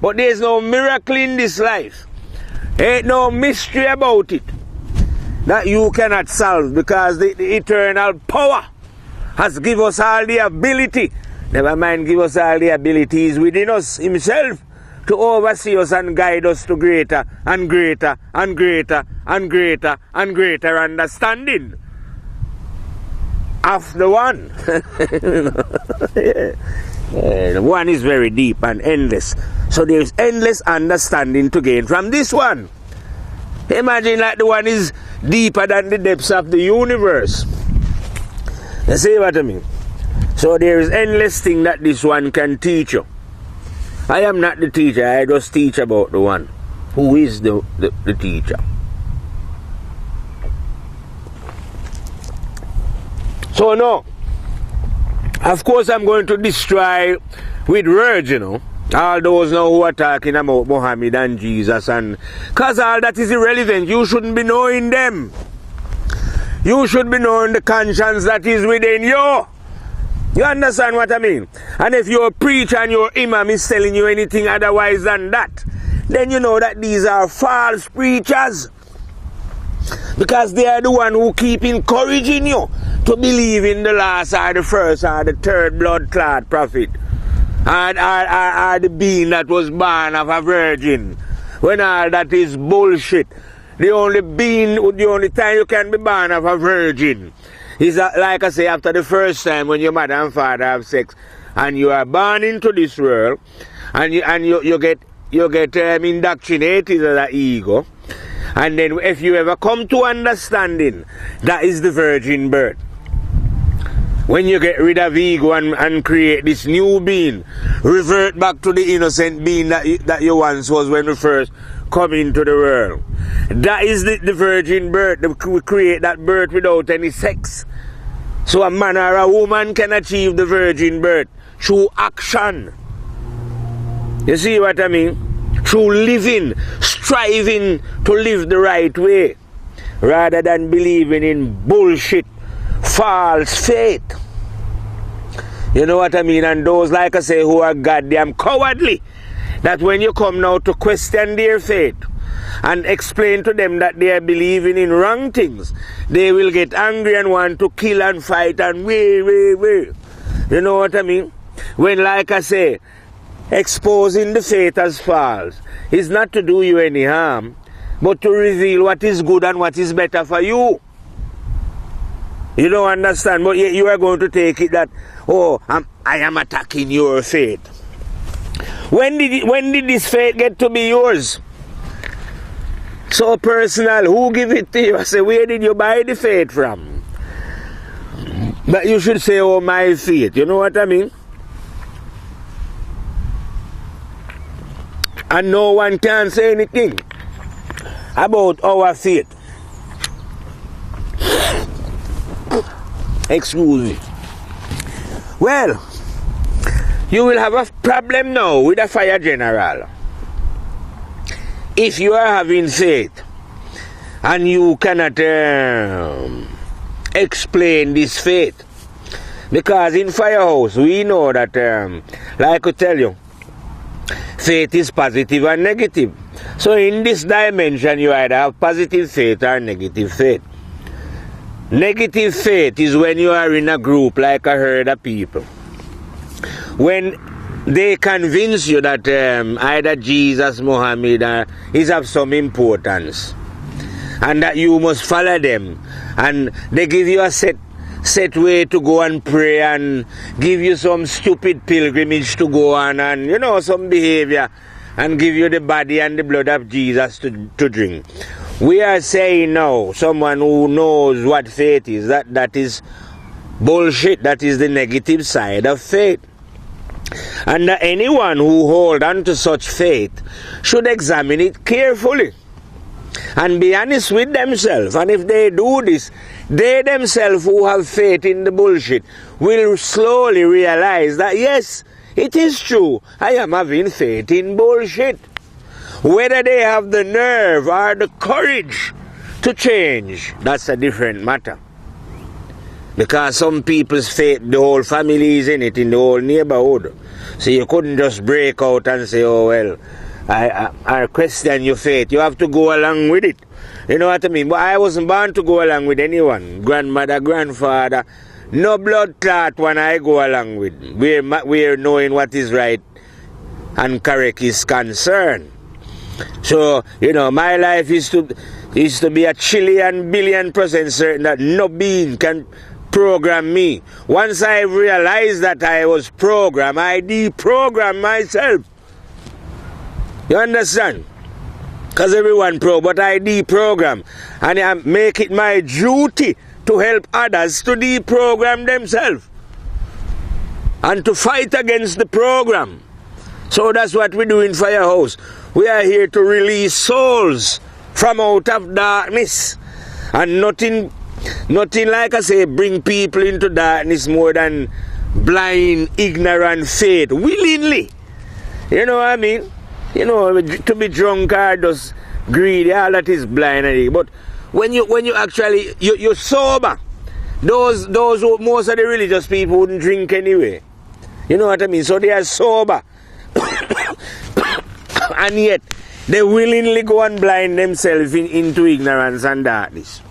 But there's no miracle in this life. Ain't no mystery about it that you cannot solve, because the eternal power has given us all the ability. Never mind give us all the abilities within us himself to oversee us and guide us to greater and greater and greater and greater and greater understanding of the one. The one is very deep and endless. So there is endless understanding to gain from this one. Imagine like the one is deeper than the depths of the universe. You see what I mean? So there is endless thing that this one can teach you. I am not the teacher, I just teach about the one who is the teacher. So no, of course I'm going to destroy with words, you know, all those now who are talking about Muhammad and Jesus, and because all that is irrelevant. You shouldn't be knowing them. You should be knowing the conscience that is within you. You understand what I mean? And if your preacher and your imam is telling you anything otherwise than that, then you know that these are false preachers. Because they are the one who keep encouraging you to believe in the last or the first or the third blood-clad prophet. Or the being that was born of a virgin. When all that is bullshit. the only time you can be born of a virgin is that, like I say, after the first time when your mother and father have sex, and you are born into this world, and you get indoctrinated as an ego, and then if you ever come to understanding, that is the virgin birth. When you get rid of ego and create this new being, revert back to the innocent being that you once was when you first come into the world. That is the virgin birth. We create that birth without any sex. So a man or a woman can achieve the virgin birth through action. You see what I mean? Through living, striving to live the right way, rather than believing in bullshit, false faith. You know what I mean? And those, like I say, who are goddamn cowardly, that when you come now to question their faith and explain to them that they are believing in wrong things, they will get angry and want to kill and fight and way. You know what I mean? When, like I say, exposing the faith as false is not to do you any harm, but to reveal what is good and what is better for you. You don't understand, but yet you are going to take it that, oh, I am attacking your faith. When did this faith get to be yours? So personal, who give it to you? I say, where did you buy the faith from? But you should say, oh, my faith. You know what I mean? And no one can say anything about our faith. Excuse me. Well, you will have a problem now with a fire general. If you are having faith and you cannot explain this faith, because in Firehouse we know that, like I tell you, faith is positive and negative. So in this dimension you either have positive faith or negative faith. Negative faith is when you are in a group like a herd of people. When they convince you that either Jesus, Muhammad is of some importance and that you must follow them, and they give you a set way to go and pray and give you some stupid pilgrimage to go on and, you know, some behavior, and give you the body and the blood of Jesus to drink. We are saying now, someone who knows what faith is, that is bullshit. That is the negative side of faith. And anyone who holds on to such faith should examine it carefully and be honest with themselves. And if they do this, they themselves who have faith in the bullshit will slowly realize that yes, it is true, I am having faith in bullshit. Whether they have the nerve or the courage to change, that's a different matter. Because some people's faith, the whole family is in it, in the whole neighborhood. So you couldn't just break out and say, oh well, I question your faith. You have to go along with it. You know what I mean? But I wasn't born to go along with anyone. Grandmother, grandfather, no blood clot when I go along with. We're knowing what is right and correct is concerned. So, you know, my life is to be a trillion, billion% certain that no being can program me. Once I realized that I was programmed, I deprogrammed myself. You understand? Because everyone but I deprogram. And I make it my duty to help others to deprogram themselves and to fight against the program. So that's what we do in Firehouse. We are here to release souls from out of darkness. And nothing like I say, bring people into darkness more than blind, ignorant faith, willingly. You know what I mean? You know, to be drunk or just greedy, all that is blind. But when you actually, you're sober, those who, most of the religious people wouldn't drink anyway. You know what I mean? So they are sober. And yet, they willingly go and blind themselves into ignorance and darkness.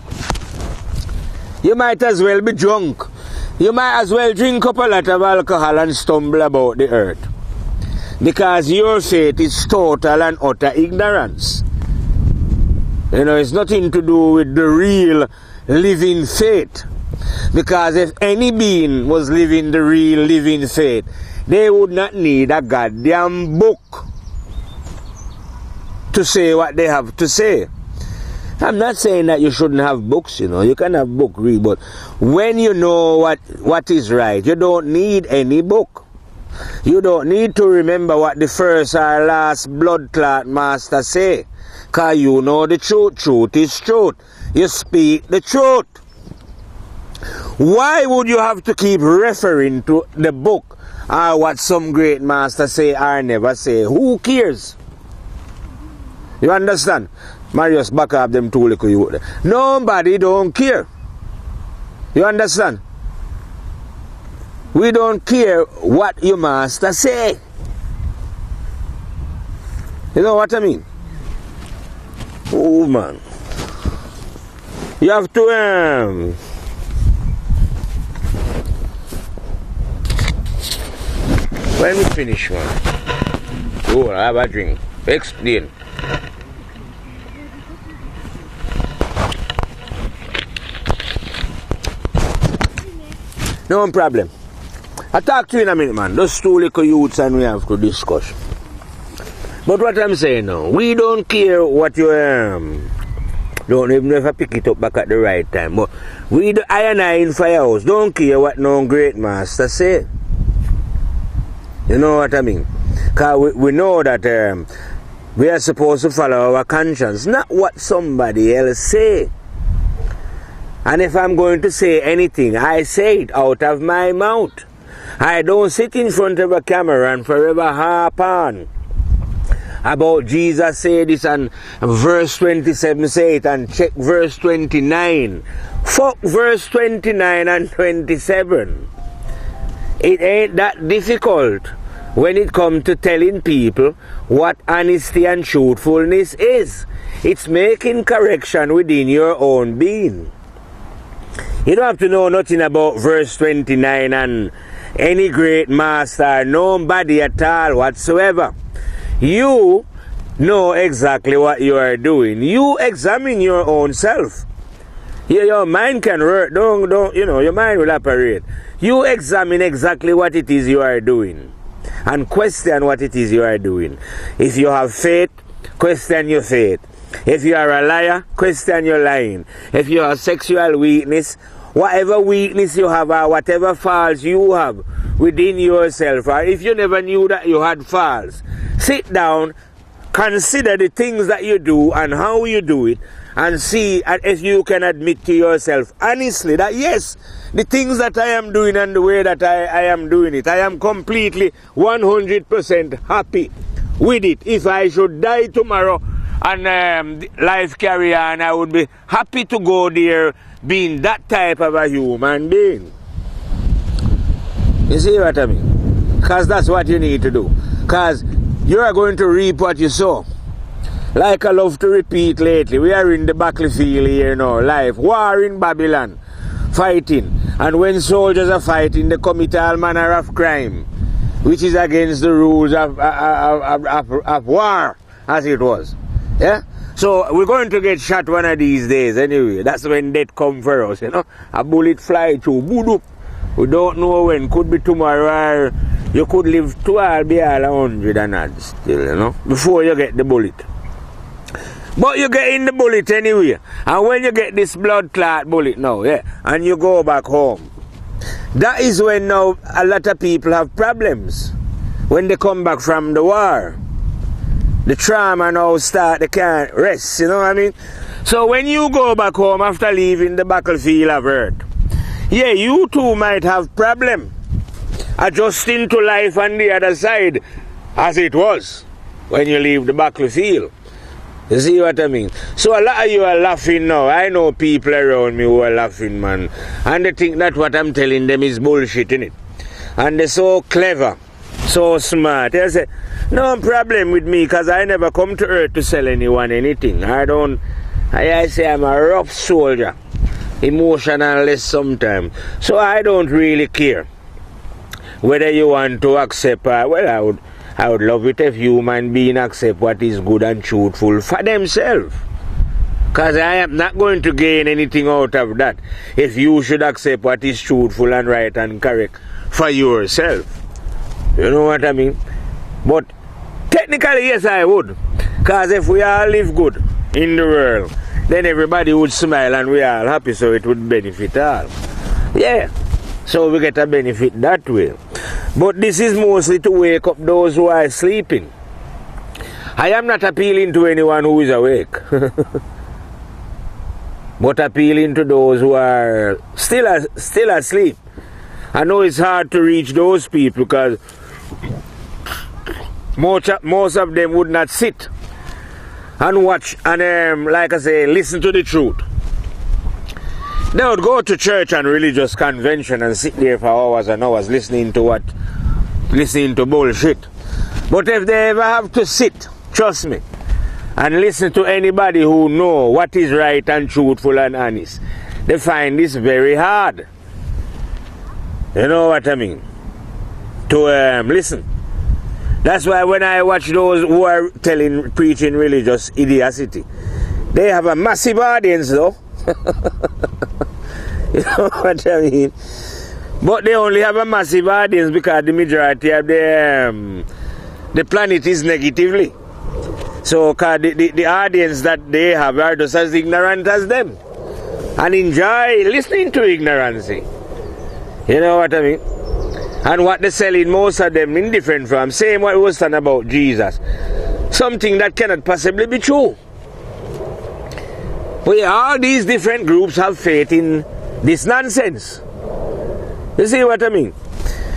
You might as well be drunk. You might as well drink up a lot of alcohol and stumble about the earth. Because your faith is total and utter ignorance. You know, it's nothing to do with the real living faith. Because if any being was living the real living faith, they would not need a goddamn book to say what they have to say. I'm not saying that you shouldn't have books, you know. You can have book read, but when you know what is right, you don't need any book. You don't need to remember what the first or last blood clot master say. Because you know the truth. Truth is truth. You speak the truth. Why would you have to keep referring to the book or what some great master say or never say? Who cares? You understand? Marius back up them two little youth. Nobody don't care. You understand? We don't care what your master say. You know what I mean? Oh man. You have to when we finish one. Oh, I have a drink. Explain. No problem. I'll talk to you in a minute, man. Those two little youths and we have to discuss. But what I'm saying now, we don't care what you don't even if I pick it up back at the right time. But we, the I and I in Firehouse, don't care what no great master say. You know what I mean? Because we know that we are supposed to follow our conscience, not what somebody else say. And if I'm going to say anything, I say it out of my mouth. I don't sit in front of a camera and forever harp on about Jesus say this and verse 27 say it and check verse 29. Fuck verse 29 and 27. It ain't that difficult when it comes to telling people what honesty and truthfulness is. It's making correction within your own being. You don't have to know nothing about verse 29 and any great master, nobody at all whatsoever. You know exactly what you are doing. You examine your own self. Your mind can work. Don't you know, your mind will operate. You examine exactly what it is you are doing and question what it is you are doing. If you have faith, question your faith. If you are a liar, question your lying. If you have sexual weakness, whatever weakness you have or whatever faults you have within yourself, or if you never knew that you had faults, sit down, consider the things that you do and how you do it, and see if you can admit to yourself honestly that yes, the things that I am doing and the way that I am doing it, I am completely 100% happy with it. If I should die tomorrow and life carry on, I would be happy to go there being that type of a human being. You see what I mean? Because that's what you need to do. Because you are going to reap what you sow. Like I love to repeat lately, we are in the battlefield here now, life, war in Babylon, fighting. And when soldiers are fighting, they commit all manner of crime, which is against the rules of war, as it was. Yeah? So we're going to get shot one of these days anyway. That's when death come for us, you know. A bullet fly through, boodoo. We don't know when. Could be tomorrow, or you could live to all be all 100 and odd still, you know, before you get the bullet. But you get in the bullet anyway. And when you get this blood clot bullet now, yeah, and you go back home, that is when now a lot of people have problems. When they come back from the war. The trauma now start, they can't rest, you know what I mean? So when you go back home after leaving the battlefield of earth, yeah, you too might have problem adjusting to life on the other side as it was when you leave the battlefield. You see what I mean? So a lot of you are laughing now. I know people around me who are laughing, man. And they think that what I'm telling them is bullshit, innit? And they're so clever, so smart. They say, no problem with me because I never come to earth to sell anyone anything. I say I'm a rough soldier. Emotionless sometimes. So I don't really care whether you want to accept, well, I would love it if human beings accept what is good and truthful for themselves. Because I am not going to gain anything out of that if you should accept what is truthful and right and correct for yourself. You know what I mean? But technically, yes, I would. Because if we all live good in the world, then everybody would smile and we are all happy, so it would benefit all. Yeah. So we get a benefit that way. But this is mostly to wake up those who are sleeping. I am not appealing to anyone who is awake. But appealing to those who are still asleep. I know it's hard to reach those people because most of them would not sit and watch and, like I say, listen to the truth. They would go to church and religious convention and sit there for hours and hours listening to bullshit. But if they ever have to sit, trust me, and listen to anybody who know what is right and truthful and honest, they find this very hard. You know what I mean? To listen. That's why when I watch those who are preaching religious idiocy, they have a massive audience though. You know what I mean? But they only have a massive audience because the majority of the planet is negatively. So the audience that they have are just as ignorant as them and enjoy listening to ignorance. You know what I mean? And what they're selling, most of them indifferent from. Same what we was talking about Jesus. Something that cannot possibly be true. But yeah, all these different groups have faith in this nonsense. You see what I mean?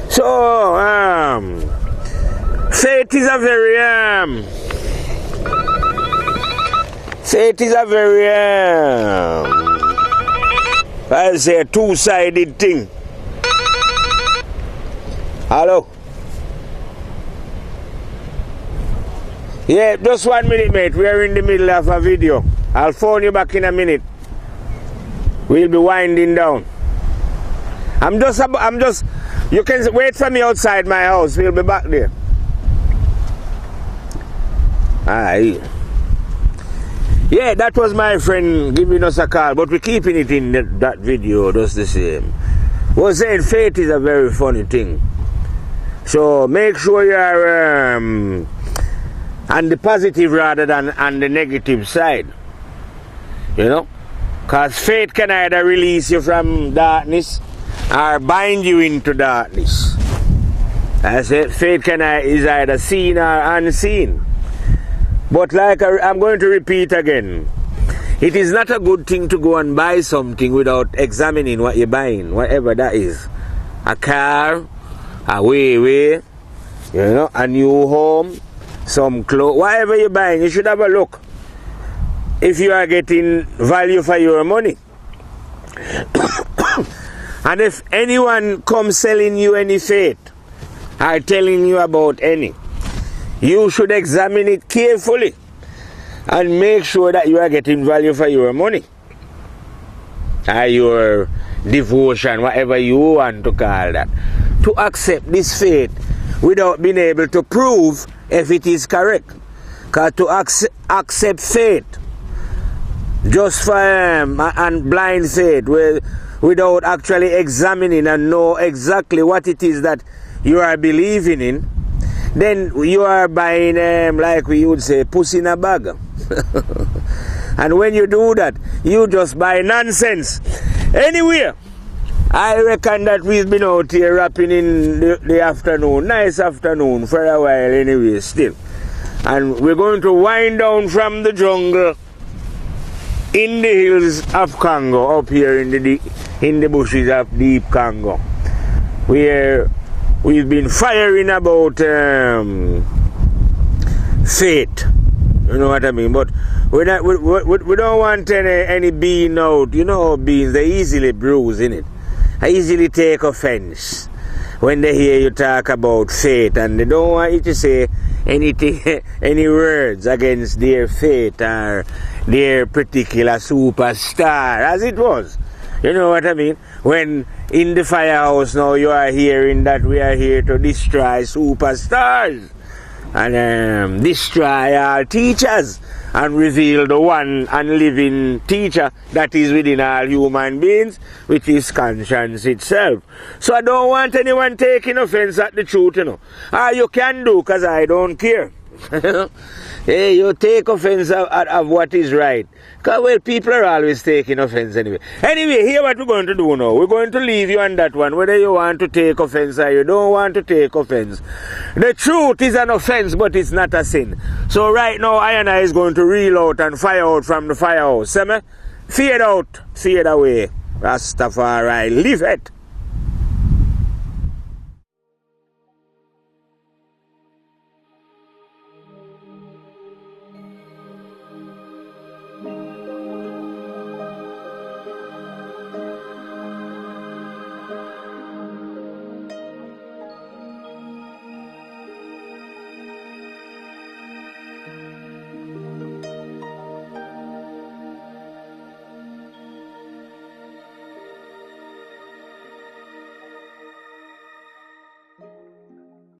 So, faith is a very, I'll say a two-sided thing. Hello? Yeah, just 1 minute, mate. We are in the middle of a video. I'll phone you back in a minute. We'll be winding down. You can wait for me outside my house. We'll be back there. Aye. Yeah, that was my friend giving us a call, but we're keeping it in that video just the same. Was saying faith is a very funny thing. So make sure you are on the positive rather than on the negative side. You know? Because faith can either release you from darkness or bind you into darkness. I said faith is either seen or unseen. But like I'm going to repeat again, it is not a good thing to go and buy something without examining what you're buying, whatever that is. A car, a way, you know, a new home, some clothes, whatever you're buying, you should have a look if you are getting value for your money. And if anyone comes selling you any faith or telling you about any, you should examine it carefully and make sure that you are getting value for your money or your devotion, whatever you want to call that. To accept this faith without being able to prove if it is correct. Because to accept faith just for and blind faith without actually examining and know exactly what it is that you are believing in, then you are buying, like we would say, puss in a bag. And when you do that, you just buy nonsense. Anyway, I reckon that we've been out here rapping in the afternoon, nice afternoon for a while anyway still. And we're going to wind down from the jungle in the hills of Congo, up here in the bushes of deep Congo, where we've been firing about faith. You know what I mean? But we don't want any bean out. You know, beans, they easily bruise, innit? I easily take offense when they hear you talk about faith, and they don't want you to say anything, any words against their faith or their particular superstar, as it was. You know what I mean? When in the firehouse now you are hearing that we are here to destroy superstars. and destroy all teachers and reveal the one and living teacher that is within all human beings, which is conscience itself. So I don't want anyone taking offense at the truth, you know. You can do, because I don't care. Hey, you take offense at what is right. Because, well, people are always taking offense anyway. Anyway, here what we're going to do now. We're going to leave you on that one, whether you want to take offense or you don't want to take offense. The truth is an offense, but it's not a sin. So right now, I and I is going to reel out and fire out from the firehouse. See me? Fade out, fade away. Rastafari, live it.